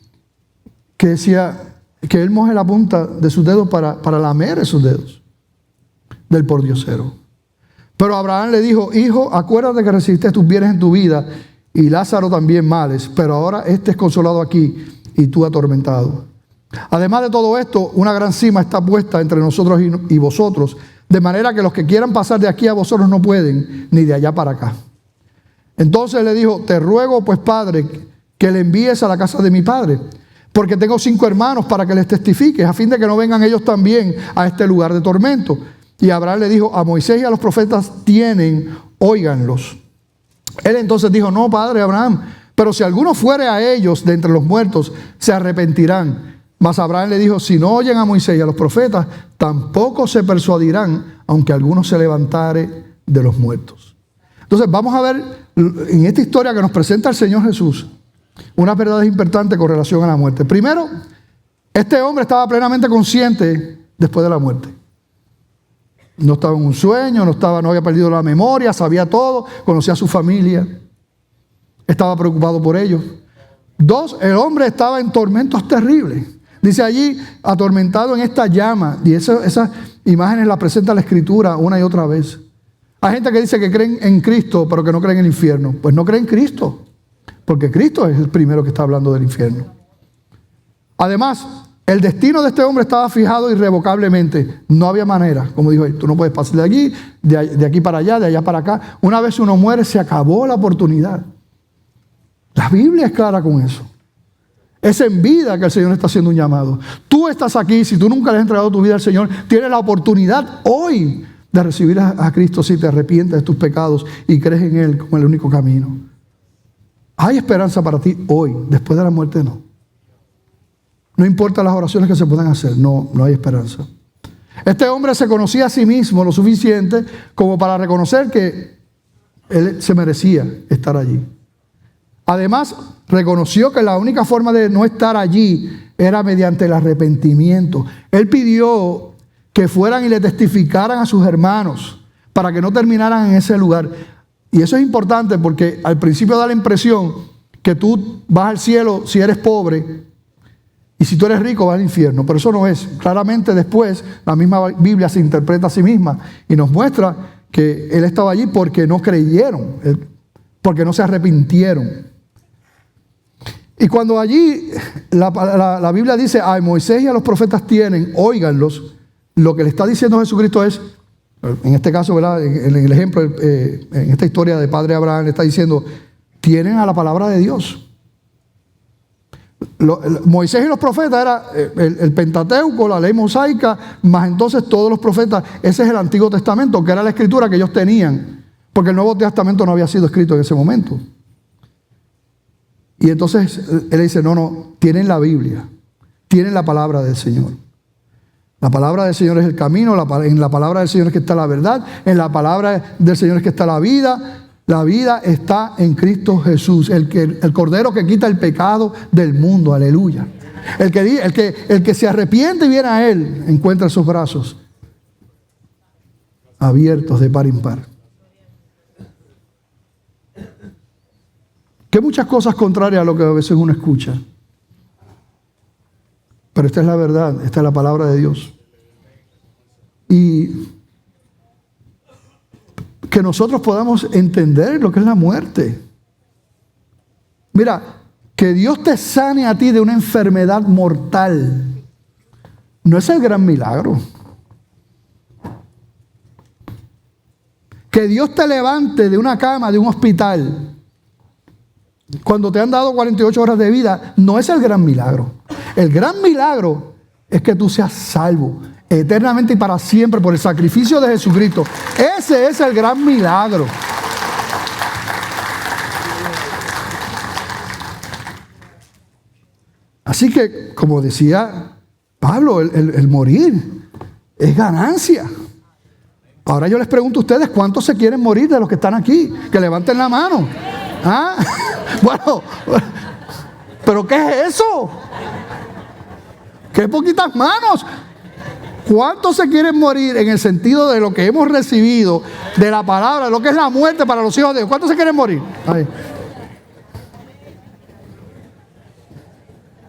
que decía que él moje la punta de sus dedos para lamer esos dedos del pordiosero. Pero Abraham le dijo: hijo, acuérdate que recibiste tus bienes en tu vida, y Lázaro también males, pero ahora este es consolado aquí y tú atormentado. Además de todo esto, una gran cima está puesta entre nosotros y vosotros, de manera que los que quieran pasar de aquí a vosotros no pueden, ni de allá para acá. Entonces le dijo: te ruego pues, padre, que le envíes a la casa de mi padre, porque tengo 5 hermanos, para que les testifiques, a fin de que no vengan ellos también a este lugar de tormento. Y Abraham le dijo: a Moisés y a los profetas tienen, óiganlos. Él entonces dijo: no, padre Abraham, pero si alguno fuere a ellos de entre los muertos, se arrepentirán. Mas Abraham le dijo: si no oyen a Moisés y a los profetas, tampoco se persuadirán, aunque alguno se levantare de los muertos. Entonces vamos a ver en esta historia que nos presenta el Señor Jesús unas verdades importantes con relación a la muerte. Primero, este hombre estaba plenamente consciente después de la muerte. No estaba en un sueño, no había perdido la memoria, sabía todo, conocía a su familia, estaba preocupado por ellos. 2, el hombre estaba en tormentos terribles. Dice allí, atormentado en esta llama. Y esas imágenes las presenta la Escritura una y otra vez. Hay gente que dice que creen en Cristo, pero que no creen en el infierno. Pues no creen en Cristo, porque Cristo es el primero que está hablando del infierno. Además, el destino de este hombre estaba fijado irrevocablemente. No había manera. Como dijo él, tú no puedes pasar de allí, de aquí para allá, de allá para acá. Una vez uno muere, se acabó la oportunidad. La Biblia es clara con eso. Es en vida que el Señor está haciendo un llamado. Tú estás aquí, si tú nunca le has entregado tu vida al Señor, tienes la oportunidad hoy de recibir a Cristo si te arrepientes de tus pecados y crees en Él como el único camino. Hay esperanza para ti hoy, después de la muerte no. No importa las oraciones que se puedan hacer, no hay esperanza. Este hombre se conocía a sí mismo lo suficiente como para reconocer que él se merecía estar allí. Además, reconoció que la única forma de no estar allí era mediante el arrepentimiento. Él pidió que fueran y le testificaran a sus hermanos para que no terminaran en ese lugar. Y eso es importante porque al principio da la impresión que tú vas al cielo si eres pobre y si tú eres rico vas al infierno. Pero eso no es. Claramente después la misma Biblia se interpreta a sí misma y nos muestra que él estaba allí porque no creyeron, porque no se arrepintieron. Y cuando allí la Biblia dice: a Moisés y a los profetas tienen, óiganlos, lo que le está diciendo Jesucristo es, en este caso, ¿verdad?, en el ejemplo, en esta historia de padre Abraham, le está diciendo: tienen a la palabra de Dios. Moisés y los profetas era el Pentateuco, la ley mosaica, más entonces todos los profetas. Ese es el Antiguo Testamento, que era la escritura que ellos tenían, porque el Nuevo Testamento no había sido escrito en ese momento. Y entonces él dice: no, tienen la Biblia, tienen la palabra del Señor. La palabra del Señor es el camino, en la palabra del Señor es que está la verdad, en la palabra del Señor es que está la vida. La vida está en Cristo Jesús, el Cordero que quita el pecado del mundo, aleluya. El que se arrepiente y viene a Él, encuentra sus brazos abiertos de par en par. Que muchas cosas contrarias a lo que a veces uno escucha. Pero esta es la verdad, esta es la palabra de Dios. Y que nosotros podamos entender lo que es la muerte. Mira, que Dios te sane a ti de una enfermedad mortal no es el gran milagro. Que Dios te levante de una cama, de un hospital, cuando te han dado 48 horas de vida, no es el gran milagro. El gran milagro es que tú seas salvo eternamente y para siempre por el sacrificio de Jesucristo. Ese es el gran milagro. Así que, como decía Pablo, el morir es ganancia. Ahora yo les pregunto a ustedes, ¿cuántos se quieren morir de los que están aquí? Que levanten la mano. ¿Ah? Bueno, ¿pero qué es eso? ¡Qué poquitas manos! ¿Cuántos se quieren morir en el sentido de lo que hemos recibido, de la palabra, de lo que es la muerte para los hijos de Dios? ¿Cuántos se quieren morir? Ahí.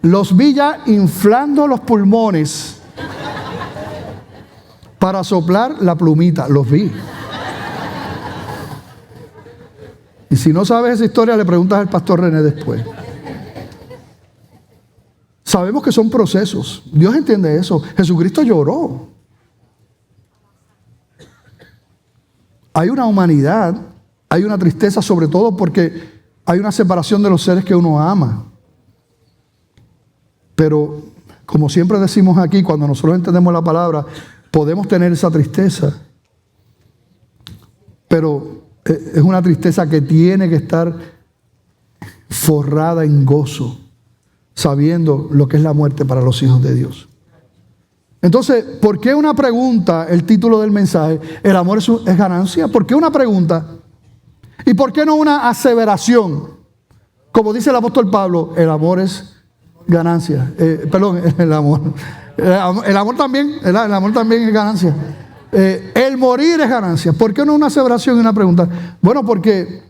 Los vi ya inflando los pulmones para soplar la plumita. Los vi. Y si no sabes esa historia, le preguntas al pastor René después. Sabemos que son procesos. Dios entiende eso. Jesucristo lloró. Hay una humanidad, hay una tristeza, sobre todo porque hay una separación de los seres que uno ama. Pero, como siempre decimos aquí, cuando nosotros entendemos la palabra, podemos tener esa tristeza. Pero es una tristeza que tiene que estar forrada en gozo, sabiendo lo que es la muerte para los hijos de Dios. Entonces, ¿por qué una pregunta? El título del mensaje, ¿el amor es ganancia? ¿Por qué una pregunta? ¿Y por qué no una aseveración? Como dice el apóstol Pablo, el amor es ganancia. El amor también es ganancia. El morir es ganancia. ¿Por qué no una aseveración y una pregunta? Bueno, porque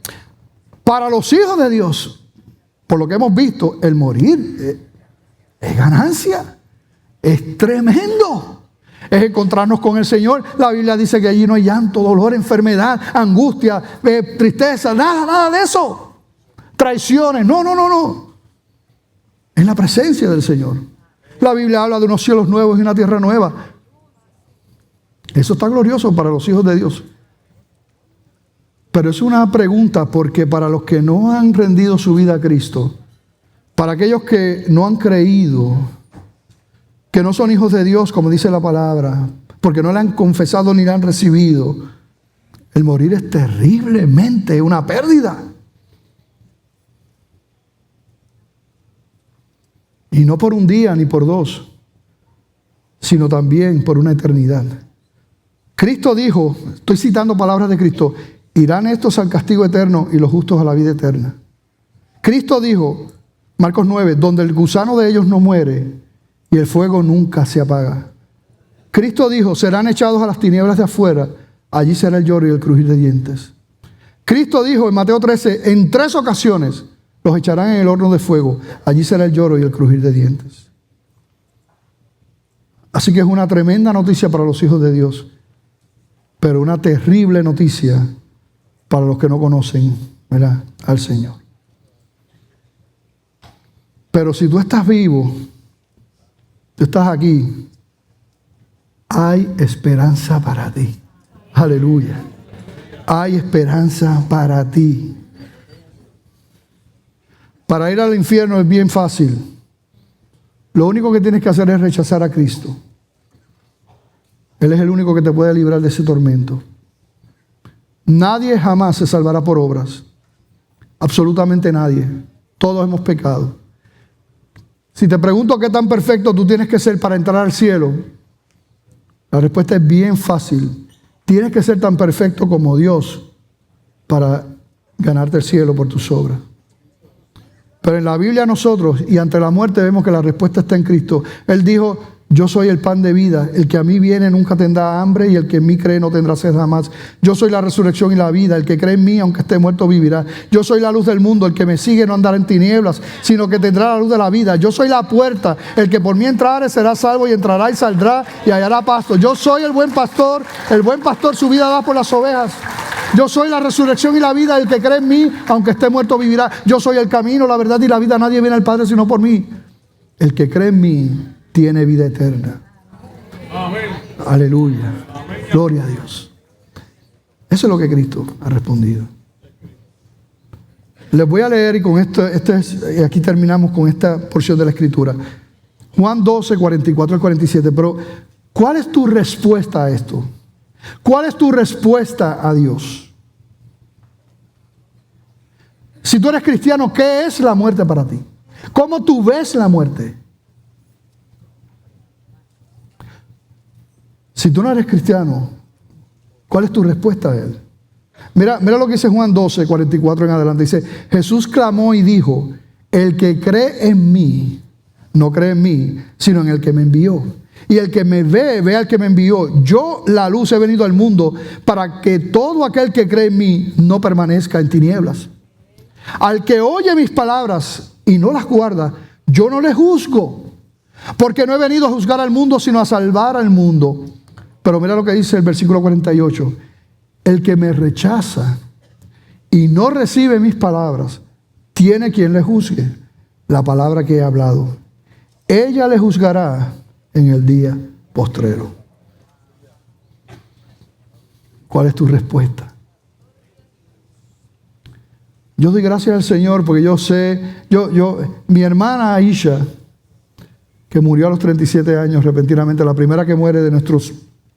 para los hijos de Dios, por lo que hemos visto, el morir es ganancia. Es tremendo. Es encontrarnos con el Señor. La Biblia dice que allí no hay llanto, dolor, enfermedad, angustia, tristeza, nada de eso. Traiciones, no. En la presencia del Señor. La Biblia habla de unos cielos nuevos y una tierra nueva. Eso está glorioso para los hijos de Dios. Pero es una pregunta porque para los que no han rendido su vida a Cristo, para aquellos que no han creído, que no son hijos de Dios, como dice la palabra, porque no le han confesado ni le han recibido, el morir es terriblemente una pérdida. Y no por un día ni por dos, sino también por una eternidad. Cristo dijo, estoy citando palabras de Cristo, irán estos al castigo eterno y los justos a la vida eterna. Cristo dijo, Marcos 9, donde el gusano de ellos no muere y el fuego nunca se apaga. Cristo dijo, serán echados a las tinieblas de afuera, allí será el lloro y el crujir de dientes. Cristo dijo en Mateo 13, en 3 ocasiones los echarán en el horno de fuego, allí será el lloro y el crujir de dientes. Así que es una tremenda noticia para los hijos de Dios, pero una terrible noticia para los que no conocen, ¿verdad?, al Señor. Pero si tú estás vivo, tú estás aquí, hay esperanza para ti. Aleluya. Hay esperanza para ti. Para ir al infierno es bien fácil. Lo único que tienes que hacer es rechazar a Cristo. Él es el único que te puede librar de ese tormento. Nadie jamás se salvará por obras. Absolutamente nadie. Todos hemos pecado. Si te pregunto qué tan perfecto tú tienes que ser para entrar al cielo, la respuesta es bien fácil. Tienes que ser tan perfecto como Dios para ganarte el cielo por tus obras. Pero en la Biblia nosotros, y ante la muerte, vemos que la respuesta está en Cristo. Él dijo, yo soy el pan de vida. El que a mí viene nunca tendrá hambre y el que en mí cree no tendrá sed jamás. Yo soy la resurrección y la vida. El que cree en mí, aunque esté muerto, vivirá. Yo soy la luz del mundo. El que me sigue no andará en tinieblas, sino que tendrá la luz de la vida. Yo soy la puerta. El que por mí entrare será salvo y entrará y saldrá y hallará pasto. Yo soy el buen pastor. El buen pastor su vida da por las ovejas. Yo soy la resurrección y la vida. El que cree en mí, aunque esté muerto, vivirá. Yo soy el camino, la verdad y la vida. Nadie viene al Padre sino por mí. El que cree en mí tiene vida eterna. Amén. Aleluya. Amén. Gloria a Dios. Eso es lo que Cristo ha respondido. Les voy a leer y con esto, aquí terminamos con esta porción de la Escritura. Juan 12, 44 al 47. Pero, ¿cuál es tu respuesta a esto? ¿Cuál es tu respuesta a Dios? Si tú eres cristiano, ¿qué es la muerte para ti? ¿Cómo tú ves la muerte? Si tú no eres cristiano, ¿cuál es tu respuesta a Él? Mira lo que dice Juan 12, 44 en adelante. Dice, Jesús clamó y dijo, el que cree en mí, no cree en mí, sino en el que me envió. Y el que me ve al que me envió. Yo, la luz, he venido al mundo para que todo aquel que cree en mí no permanezca en tinieblas. Al que oye mis palabras y no las guarda, yo no le juzgo, porque no he venido a juzgar al mundo, sino a salvar al mundo. Pero mira lo que dice el versículo 48. El que me rechaza y no recibe mis palabras, tiene quien le juzgue la palabra que he hablado. Ella le juzgará en el día postrero. ¿Cuál es tu respuesta? Yo doy gracias al Señor porque yo sé, mi hermana Aisha, que murió a los 37 años repentinamente, la primera que muere de nuestro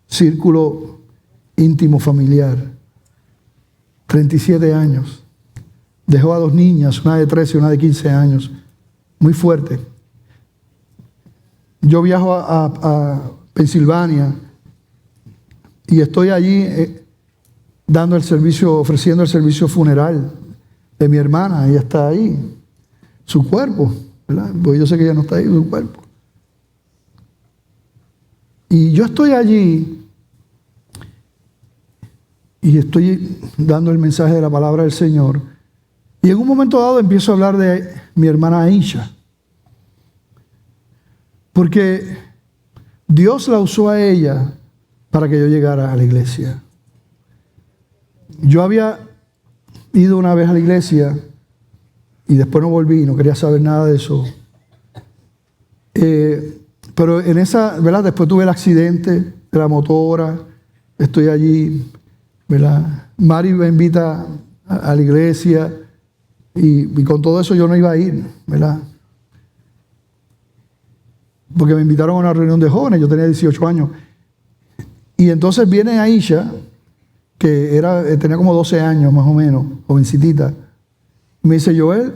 círculo íntimo familiar, 37 años, dejó a 2 niñas, una de 13 y una de 15 años, muy fuerte. Yo viajo a Pensilvania y estoy allí dando el servicio, ofreciendo el servicio funeral de mi hermana. Ella está ahí, su cuerpo, ¿verdad? Porque yo sé que ella no está ahí, su cuerpo. Y yo estoy allí y estoy dando el mensaje de la palabra del Señor. Y en un momento dado empiezo a hablar de mi hermana Aisha. Porque Dios la usó a ella para que yo llegara a la iglesia. Yo había ido una vez a la iglesia y después no volví, no quería saber nada de eso. Pero en esa, ¿verdad? Después tuve el accidente de la motora, estoy allí, ¿verdad? Mari me invita a la iglesia y con todo eso yo no iba a ir, ¿verdad? Porque me invitaron a una reunión de jóvenes, yo tenía 18 años. Y entonces viene Aisha, que tenía como 12 años más o menos, jovencitita. Y me dice, Joel,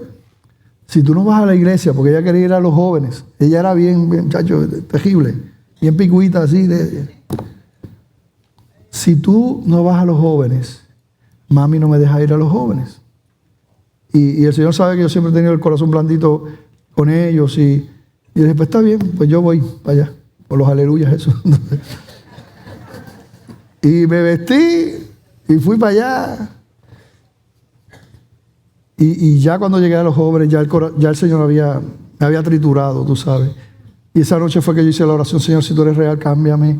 si tú no vas a la iglesia, porque ella quería ir a los jóvenes, ella era bien muchacho, terrible, bien picuita así. Si tú no vas a los jóvenes, mami no me deja ir a los jóvenes. Y el Señor sabe que yo siempre he tenido el corazón blandito con ellos y le dije, pues está bien, pues yo voy para allá, por los aleluyas eso. Y me vestí y fui para allá. Y ya cuando llegué a los jóvenes, ya el Señor me había triturado, tú sabes. Y esa noche fue que yo hice la oración, Señor, si tú eres real, cámbiame.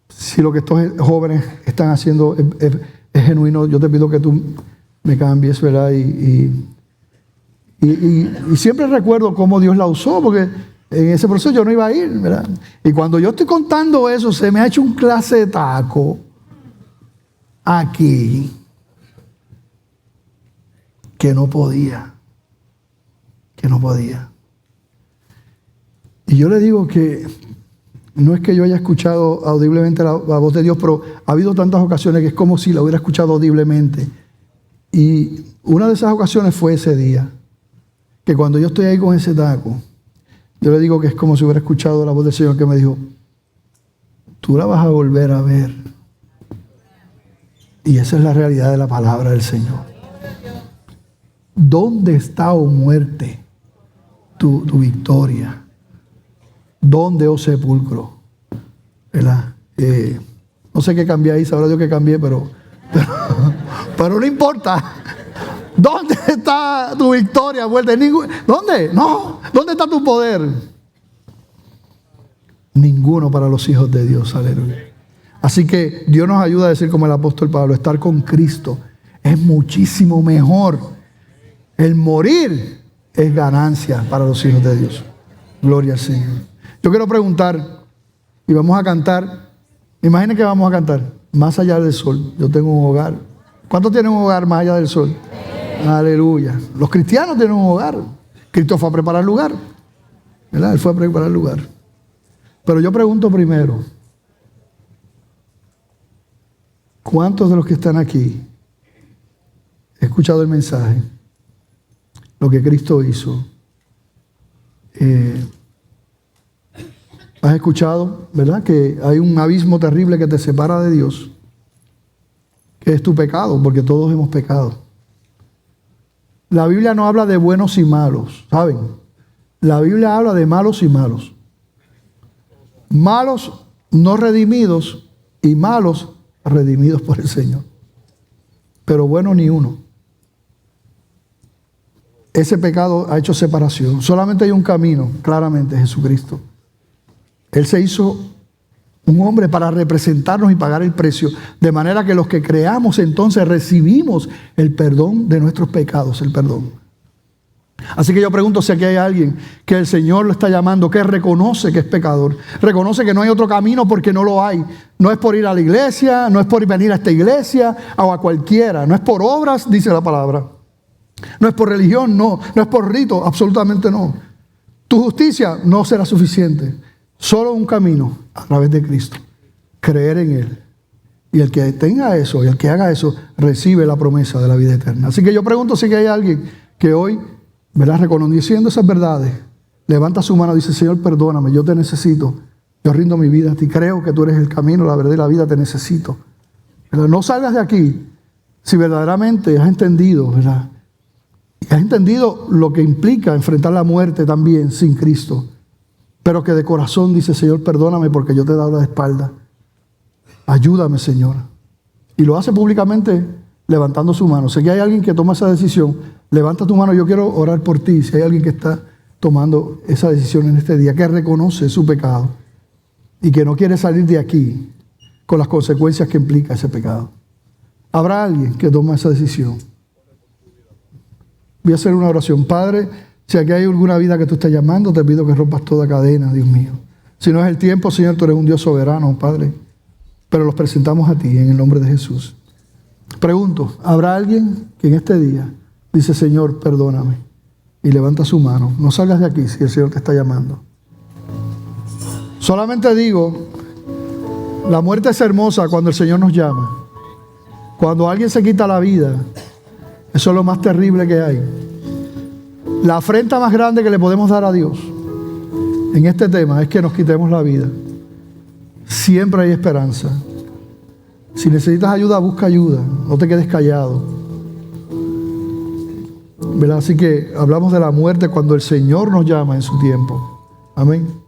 Si lo que estos jóvenes están haciendo es genuino, yo te pido que tú me cambies, ¿verdad? Y siempre recuerdo cómo Dios la usó, porque en ese proceso yo no iba a ir, ¿verdad? Y cuando yo estoy contando eso, se me ha hecho un clase de taco aquí que no podía. Y yo le digo que no es que yo haya escuchado audiblemente la voz de Dios, pero ha habido tantas ocasiones que es como si la hubiera escuchado audiblemente. Y una de esas ocasiones fue ese día, que cuando yo estoy ahí con ese taco, yo le digo que es como si hubiera escuchado la voz del Señor que me dijo, tú la vas a volver a ver. Y esa es la realidad de la palabra del Señor. ¿Dónde está, oh muerte, tu victoria? ¿Dónde, oh sepulcro? ¿Verdad? No sé qué cambié ahí, sabrá Dios que cambié, pero no importa. ¿Dónde está tu victoria? ¿Dónde? No. ¿Dónde está tu poder? Ninguno para los hijos de Dios. Aleluya. Así que Dios nos ayuda a decir como el apóstol Pablo, estar con Cristo es muchísimo mejor. El morir es ganancia para los hijos de Dios. Gloria al Señor. Yo quiero preguntar, y vamos a cantar. Imaginen que vamos a cantar. más allá del sol. Yo tengo un hogar. ¿Cuántos tienen un hogar más allá del sol? Aleluya. Los cristianos tienen un hogar. Cristo fue a preparar el lugar, ¿verdad? Él fue a preparar el lugar. Pero yo pregunto primero, ¿cuántos de los que están aquí he escuchado el mensaje? Lo que Cristo hizo. Has escuchado, ¿verdad? Que hay un abismo terrible que te separa de Dios, que es tu pecado, porque todos hemos pecado. La Biblia no habla de buenos y malos, ¿saben? La Biblia habla de malos y malos. Malos no redimidos y malos redimidos por el Señor. Pero bueno ni uno. Ese pecado ha hecho separación. Solamente hay un camino, claramente, Jesucristo. Él se hizo un hombre para representarnos y pagar el precio, de manera que los que creamos entonces recibimos el perdón de nuestros pecados, el perdón. Así que yo pregunto si aquí hay alguien que el Señor lo está llamando, que reconoce que es pecador, reconoce que no hay otro camino porque no lo hay. No es por ir a la iglesia, no es por venir a esta iglesia o a cualquiera, no es por obras, dice la palabra. No es por religión, no es por rito, absolutamente no. Tu justicia no será suficiente. Solo un camino a través de Cristo, creer en Él. Y el que tenga eso, y el que haga eso, recibe la promesa de la vida eterna. Así que yo pregunto si hay alguien que hoy, ¿verdad?, reconociendo esas verdades, levanta su mano y dice: Señor, perdóname, yo te necesito, yo rindo mi vida a ti, creo que tú eres el camino, la verdad y la vida, te necesito. Pero no salgas de aquí si verdaderamente has entendido, ¿verdad? Y has entendido lo que implica enfrentar la muerte también sin Cristo. Pero que de corazón dice: Señor, perdóname porque yo te he dado la espalda. Ayúdame, Señor. Y lo hace públicamente levantando su mano. Si hay alguien que toma esa decisión, levanta tu mano, yo quiero orar por ti. Si hay alguien que está tomando esa decisión en este día, que reconoce su pecado y que no quiere salir de aquí con las consecuencias que implica ese pecado. ¿Habrá alguien que toma esa decisión? Voy a hacer una oración. Padre, si aquí hay alguna vida que tú estás llamando, te pido que rompas toda cadena, Dios mío. Si no es el tiempo, Señor, tú eres un Dios soberano, Padre. Pero los presentamos a ti en el nombre de Jesús. Pregunto, ¿habrá alguien que en este día dice: Señor, perdóname? Y levanta su mano. No salgas de aquí si el Señor te está llamando. Solamente digo, la muerte es hermosa cuando el Señor nos llama. Cuando alguien se quita la vida, eso es lo más terrible que hay. La afrenta más grande que le podemos dar a Dios en este tema es que nos quitemos la vida. Siempre hay esperanza. Si necesitas ayuda, busca ayuda. No te quedes callado, ¿verdad? Así que hablamos de la muerte cuando el Señor nos llama en su tiempo. Amén.